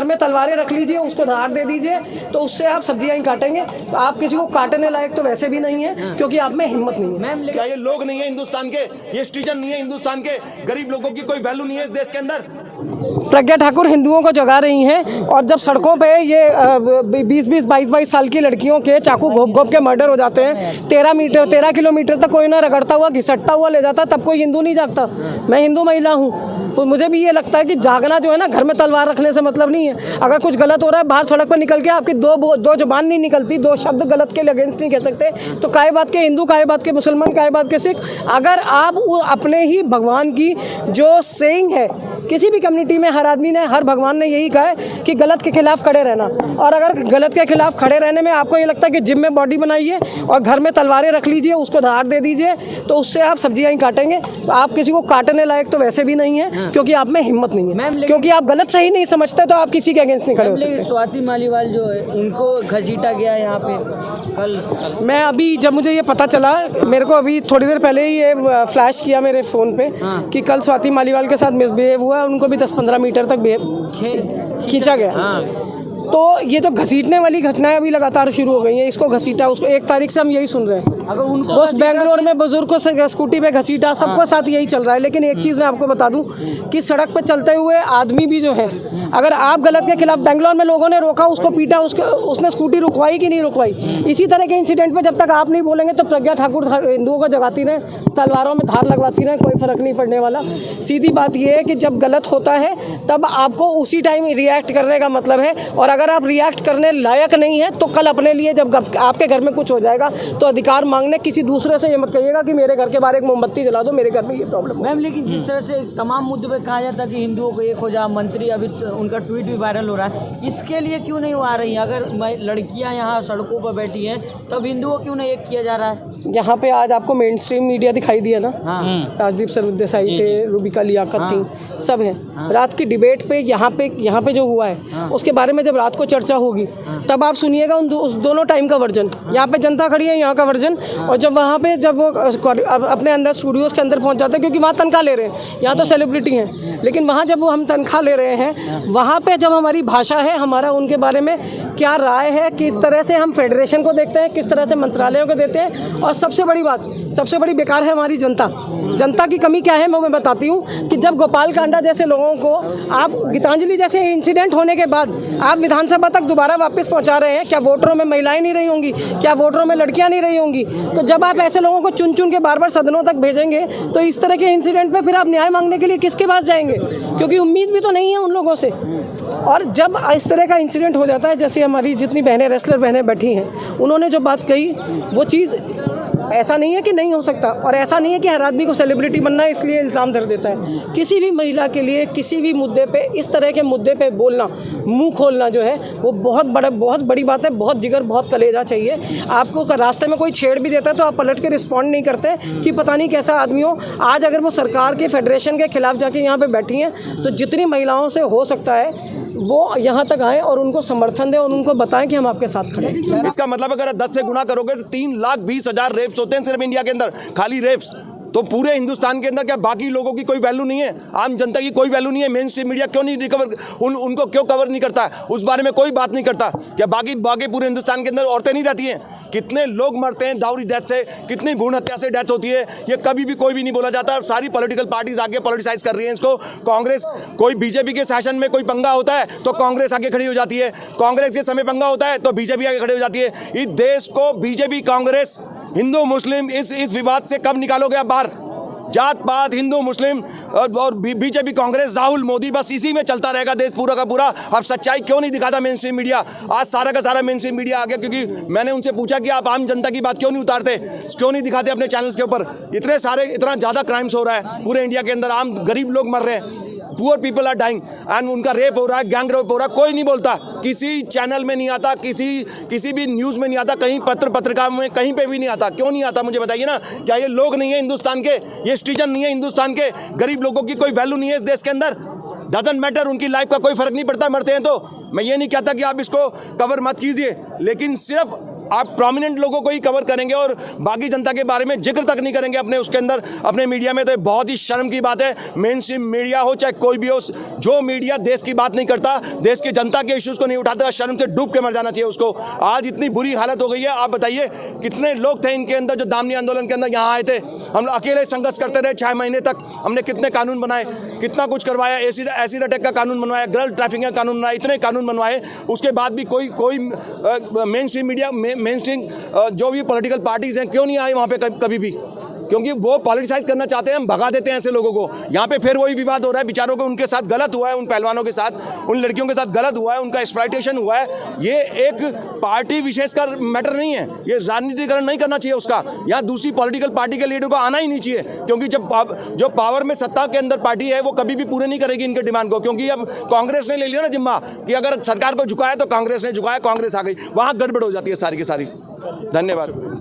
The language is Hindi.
घर में तलवारें रख लीजिए, उसको धार दे दीजिए, तो उससे आप सब्जियां ही काटेंगे। तो आप किसी को काटने लायक तो वैसे भी नहीं है, क्योंकि आप में हिम्मत नहीं है। क्या ये लोग नहीं है हिंदुस्तान के, ये सिटीजन नहीं है हिंदुस्तान के, गरीब लोगों की कोई वैल्यू नहीं है इस देश के अंदर? प्रज्ञा ठाकुर हिंदुओं को जगा रही हैं, और जब सड़कों पे ये 20-20, 22-22 साल की लड़कियों के चाकू घोप के मर्डर हो जाते हैं, 13 किलोमीटर तक कोई ना रगड़ता हुआ घिसटता हुआ ले जाता, तब कोई हिंदू नहीं जागता। मैं हिंदू महिला हूँ, तो मुझे भी ये लगता है कि जागना जो है ना, घर में तलवार रखने से मतलब नहीं है। अगर कुछ गलत हो रहा है, बाहर सड़क पर निकल के आपकी दो जुबान नहीं निकलती, दो शब्द गलत के अगेंस्ट नहीं कह सकते, तो काय बात के हिंदू, काय बात के मुसलमान, काय बात के सिख। अगर आप अपने ही भगवान की जो सेइंग है, किसी भी कम्युनिटी में हर आदमी ने, हर भगवान ने यही कहा है कि गलत के खिलाफ खड़े रहना, और अगर गलत के खिलाफ खड़े रहने में आपको ये लगता है कि जिम में बॉडी बनाइए और घर में तलवारें रख लीजिए, उसको धार दे दीजिए, तो उससे आप सब्जियां ही काटेंगे। तो आप किसी को काटने लायक तो वैसे भी नहीं है, क्योंकि आप में हिम्मत नहीं है, क्योंकि आप गलत सही नहीं समझते, तो आप किसी के अगेंस्ट नहीं खड़े हो सकते। स्वाति मालीवाल जो है, उनको घसीटा गया यहाँ पे कल। मैं अभी, जब मुझे ये पता चला, मेरे को अभी थोड़ी देर पहले ही ये फ्लैश किया मेरे फ़ोन पे कि कल स्वाति मालीवाल के साथ मिसबिहेव हुआ, उनको भी 10-15 मीटर तक खींचा गया। तो ये जो घसीटने वाली घटनाएं अभी लगातार शुरू हो गई हैं, इसको घसीटा, उसको 1 तारीख से हम यही सुन रहे हैं। अगर उनको दोस्त बेंगलोर में बुजुर्ग को स्कूटी पे घसीटा, सबको साथ यही चल रहा है। लेकिन एक चीज़ मैं आपको बता दूं कि सड़क पे चलते हुए आदमी भी जो है, अगर आप गलत के खिलाफ, बेंगलोर में लोगों ने रोका, उसको पीटा, उसने स्कूटी रुकवाई कि नहीं रुकवाई, इसी तरह के इंसिडेंट पे जब तक आप नहीं बोलेंगे, तो प्रज्ञा ठाकुर हिंदुओं को जगाती रहे, तलवारों में धार लगवाती रहे, कोई फर्क नहीं पड़ने वाला। सीधी बात यह है कि जब गलत होता है तब आपको उसी टाइम रिएक्ट करने का मतलब है, और अगर आप रिएक्ट करने लायक नहीं है, तो कल अपने लिए जब आपके घर में कुछ हो जाएगा, तो अधिकार मांगने किसी दूसरे से ये मत कहिएगा कि मेरे घर के बाहर एक मोमबत्ती जला दो, मेरे घर में ये प्रॉब्लम। मैम, लेकिन जिस तरह से तमाम मुद्दों पे कहा जाता है कि हिंदुओं को एक हो जा, मंत्री अभी उनका ट्वीट भी वायरल हो रहा है, इसके लिए क्यों नहीं आ रही? अगर लड़कियां यहाँ सड़कों पर बैठी हैं, तब हिंदुओं क्यों नहीं एक किया जा रहा है? यहाँ पे आज आपको मेन स्ट्रीम मीडिया दिखाई दिया ना, राजदीप सरदेसाई थे, रूबिका लियाकत थी, सब है। रात की डिबेट पे यहाँ पे जो हुआ है, उसके बारे में जब रात को चर्चा होगी, तब आप सुनिएगा उस दोनों टाइम का वर्जन। यहाँ पे जनता खड़ी है, यहाँ का वर्जन, और जब वहाँ पे जब वो अपने अंदर स्टूडियोज़ के अंदर पहुँच जाते हैं, क्योंकि वहाँ तनख्वाह ले रहे हैं, यहाँ तो सेलिब्रिटी हैं, लेकिन वहाँ जब वो हम तनख्वाह ले रहे हैं, वहाँ पे जब हमारी भाषा है, हमारा उनके बारे में क्या राय है, किस तरह से हम फेडरेशन को देखते हैं, किस तरह से मंत्रालयों को देते हैं, और सबसे बड़ी बात, सबसे बड़ी बेकार है हमारी जनता की कमी क्या है, मैं बताती हूँ कि जब गोपाल कांडा जैसे लोगों को आप, गीतांजलि जैसे इंसिडेंट होने के बाद आप विधानसभा तक दोबारा वापस पहुँचा रहे हैं, क्या वोटरों में महिलाएं नहीं रही होंगी, क्या वोटरों में लड़कियां नहीं रही होंगी? तो जब आप ऐसे लोगों को चुन चुन के बार बार सदनों तक भेजेंगे, तो इस तरह के इंसिडेंट पे फिर आप न्याय मांगने के लिए किसके पास जाएंगे? क्योंकि उम्मीद भी तो नहीं है उन लोगों से। और जब इस तरह का इंसिडेंट हो जाता है, जैसे हमारी जितनी बहनें, रेसलर बहनें बैठी हैं, उन्होंने जो बात कही, वो चीज़ ऐसा नहीं है कि नहीं हो सकता, और ऐसा नहीं है कि हर आदमी को सेलिब्रिटी बनना है इसलिए इल्ज़ाम धर देता है। किसी भी महिला के लिए किसी भी मुद्दे पे, इस तरह के मुद्दे पे बोलना, मुंह खोलना जो है, वो बहुत बड़ी बात है। बहुत जिगर, बहुत कलेजा चाहिए। आपको रास्ते में कोई छेड़ भी देता है तो आप पलट के रिस्पॉन्ड नहीं करते कि पता नहीं कैसा आदमी हो। आज अगर वो सरकार के, फेडरेशन के खिलाफ जाके यहाँ पर बैठी हैं, तो जितनी महिलाओं से हो सकता है वो यहाँ तक आए और उनको समर्थन दें और उनको बताएं कि हम आपके साथ खड़े हैं। इसका मतलब अगर 10 से गुना करोगे तो 3,20,000 रेप्स होते हैं सिर्फ इंडिया के अंदर, खाली रेप्स। तो पूरे हिंदुस्तान के अंदर क्या बाकी लोगों की कोई वैल्यू नहीं है? आम जनता की कोई वैल्यू नहीं है? मेन स्ट्रीम मीडिया क्यों नहीं रिकवर, उनको क्यों कवर नहीं करता है? उस बारे में कोई बात नहीं करता। क्या बाकी पूरे हिंदुस्तान के अंदर औरतें नहीं रहती हैं? कितने लोग मरते हैं डाउरी डेथ से, कितनी भ्रूण हत्या से डेथ होती है, ये कभी भी कोई भी नहीं बोला जाता। सारी पॉलिटिकल पार्टीज आगे पॉलिटिसाइज कर रही हैं इसको। कांग्रेस, कोई बीजेपी के शासन में कोई पंगा होता है तो कांग्रेस आगे खड़ी हो जाती है, कांग्रेस के समय पंगा होता है तो बीजेपी आगे खड़ी हो जाती है। इस देश को बीजेपी, कांग्रेस, हिंदू मुस्लिम, इस विवाद से कब निकालोगे आप बाहर? जात पात, हिंदू मुस्लिम और बीजेपी, कांग्रेस, राहुल, मोदी, बस इसी में चलता रहेगा देश पूरा का पूरा। अब सच्चाई क्यों नहीं दिखाता मेन स्ट्रीम मीडिया? आज सारा का सारा मेन स्ट्रीम मीडिया आ गया, क्योंकि मैंने उनसे पूछा कि आप आम जनता की बात क्यों नहीं उतारते, क्यों नहीं दिखाते अपने चैनल्स के ऊपर? इतना ज़्यादा क्राइम्स हो रहा है पूरे इंडिया के अंदर, आम गरीब लोग मर रहे हैं, poor people are dying, and उनका रेप हो रहा है, गैंग रेप हो रहा है, कोई नहीं बोलता, किसी चैनल में नहीं आता, किसी भी न्यूज़ में नहीं आता, कहीं पत्रिका में कहीं पे भी नहीं आता। क्यों नहीं आता मुझे बताइए ना? क्या ये लोग नहीं है हिंदुस्तान के, ये सिटीजन नहीं है हिंदुस्तान के, गरीब लोगों की कोई वैल्यू नहीं है इस देश के अंदर? डजंट मैटर, उनकी लाइफ का कोई फर्क नहीं पड़ता, मरते हैं तो। मैं ये नहीं कहता कि आप इसको कवर मत कीजिए, लेकिन सिर्फ आप प्रोमिनेंट लोगों को ही कवर करेंगे और बाकी जनता के बारे में जिक्र तक नहीं करेंगे अपने उसके अंदर अपने मीडिया में, तो बहुत ही शर्म की बात है। मेन स्ट्रीम मीडिया हो चाहे कोई भी हो, जो मीडिया देश की बात नहीं करता, देश की जनता के इश्यूज को नहीं उठाता, शर्म से डूब के मर जाना चाहिए उसको। आज इतनी बुरी हालत हो गई है, आप बताइए कितने लोग थे इनके अंदर जो दामनी आंदोलन के अंदर यहाँ आए थे। हम अकेले संघर्ष करते रहे 6 महीने तक, हमने कितने कानून बनाए, कितना कुछ करवाया, एसिड अटैक का कानून बनवाया, गर्ल ट्रैफिकिंग का कानून बनाया, इतने कानून बनवाए, उसके बाद भी कोई main stream media main stream जो भी पॉलिटिकल पार्टीज हैं क्यों नहीं आए वहाँ पे कभी भी, क्योंकि वो पॉलिटिसाइज करना चाहते हैं, हम भगा देते हैं ऐसे लोगों को। यहाँ पे फिर वही विवाद हो रहा है, बेचारों को उनके साथ गलत हुआ है, उन पहलवानों के साथ, उन लड़कियों के साथ गलत हुआ है, उनका एक्सप्लॉयटेशन हुआ है। ये एक पार्टी विशेष का मैटर नहीं है, ये राजनीतिकरण नहीं करना चाहिए उसका। यहाँ दूसरी पॉलिटिकल पार्टी के लीडर को आना ही नहीं चाहिए, क्योंकि जो पावर में सत्ता के अंदर पार्टी है वो कभी भी पूरे नहीं करेगी इनके डिमांड को, क्योंकि अब कांग्रेस ने ले लिया ना जिम्मा कि अगर सरकार को झुकाया तो कांग्रेस ने झुकाया, कांग्रेस आ गई, वहाँ गड़बड़ हो जाती है सारी की सारी। धन्यवाद।